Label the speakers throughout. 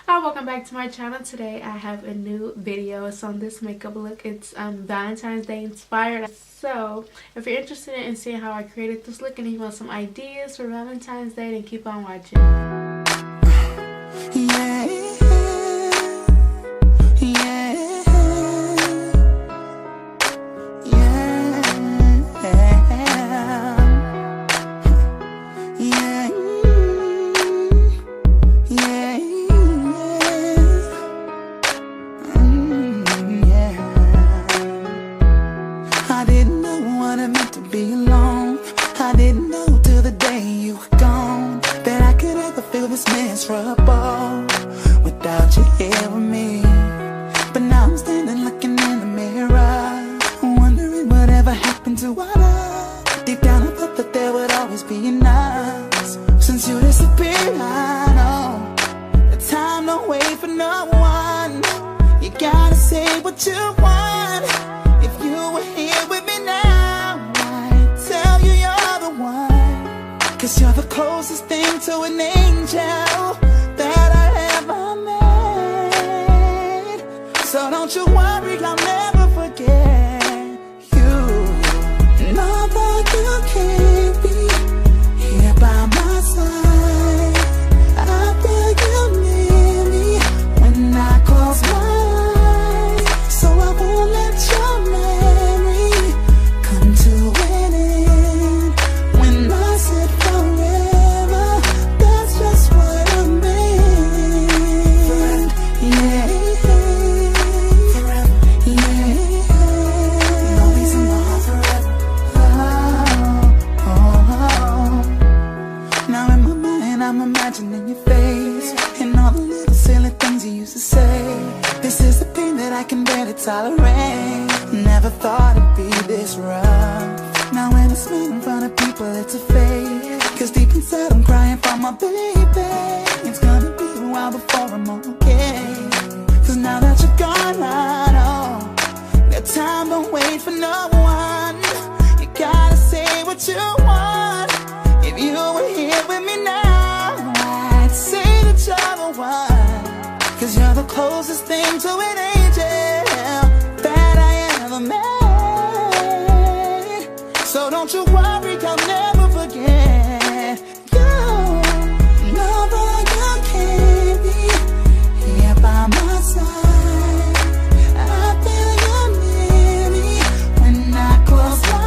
Speaker 1: Hi, welcome back to my channel. Today I have a new video. It's on this makeup look. It's Valentine's Day inspired. So if you're interested in seeing how I created this look and you want some ideas for Valentine's Day, then keep on watching.
Speaker 2: Without you here with me. But now I'm standing looking in the mirror, wondering whatever happened to our love. Deep down I thought that there would always be an us. Since you disappeared, I know the time don't wait for no one. You gotta say what you want. If you were here with me now, I'd tell you you're the one. Cause you're the closest thing to an angel that I ever met. So don't you worry, I'll never forget you. No, that you can't be here by my side. I feel you near me when I close my eyes. So I won't let your memory come to an end. When I said forever, that's just what I meant. Forever, yeah. I'm imagining your face and all the little silly things you used to say. This is the pain that I can barely tolerate. Never thought it'd be this rough. Now when I smile in front of people, it's a fake. Cause deep inside I'm crying for my baby. It's gonna be a while before I'm okay. Cause now that you're gone, I know that time don't wait for no one. You gotta say what you want. If you were here with me now, say that you're the one. Cause you're the closest thing to an angel that I ever met. So don't you worry, I'll never forget you. No, but you can't be here by my side. I feel you near me when I close my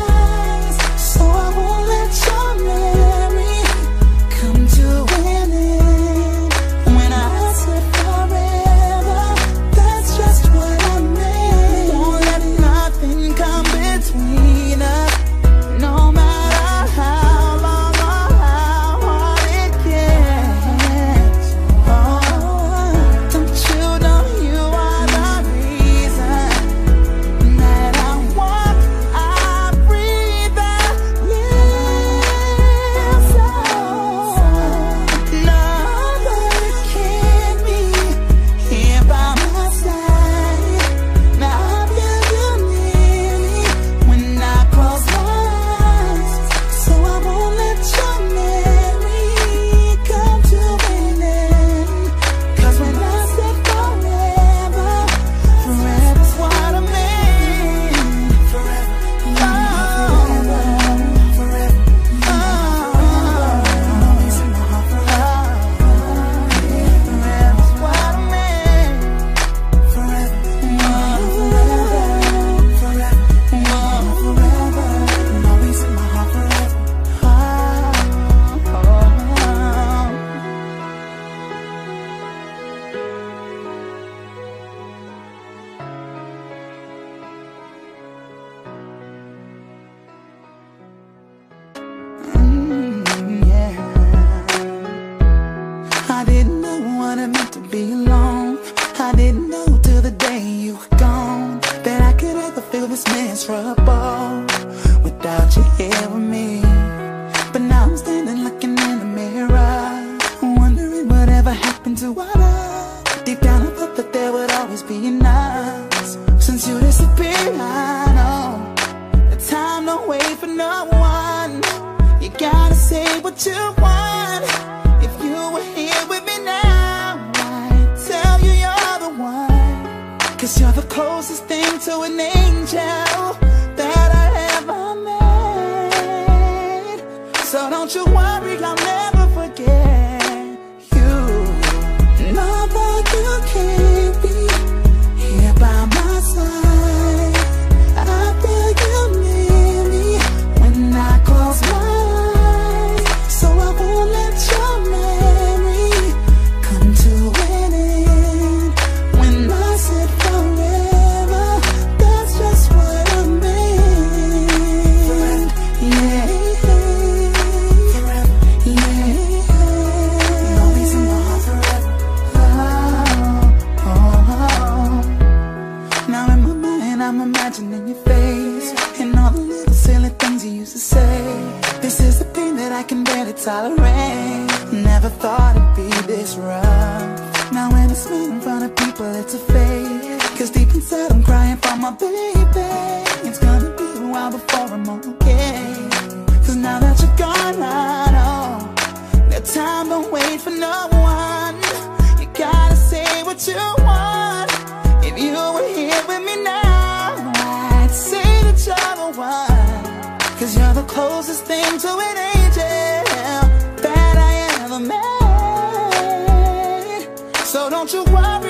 Speaker 2: eyes. So I won't let your memory come to an end. When I said forever, that's just what I meant. Won't let nothing come between us, no matter how long or how hard it gets. Oh, don't you know you are the reason that I walk, I breathe, I live. So nobody can be here by my side. Now I feel you near me when I close my eyes. So I won't let your memory come to an end. Cause when I said forever, forever's what I mean. Forever, forever, forever. Always in my heart forever. Forever's what I mean. Forever, forever, forever. Always in my heart forever. Yeah. I didn't know what it meant to be alone. I didn't know till the day you were gone that I could ever feel this miserable without you here with me. But now I'm standing looking in the mirror, wondering whatever happened to our love. Deep down I thought that there would always be an us. Since you disappeared, I know the time don't wait for no one. You gotta say what you want. If you were here with me now, 'cause you're the closest thing to an angel that I ever met. So don't you worry, I'll never forget you. No, but you can't be here by my side. I feel you near me when I close my eyes. So I won't let your memory come to an end. When I said forever, that's just what I meant. Yeah, forever, yeah. You'll always in my heart forever. Oh, oh, oh. Now in my mind I'm imagining your face and all the little silly things you used to say. This is the pain that I can barely tolerate. Never thought it'd be this rough. Now when I smile in front of people it's a fake, 'cause deep inside I'm crying for my baby. It's gonna be a while before I'm okay, 'cause now that you're gone I know that time don't wait for no one. You gotta say what you want. If you were here with me now, I'd say that you're the one, 'cause you're the closest thing to an angel that I ever met. So don't you worry,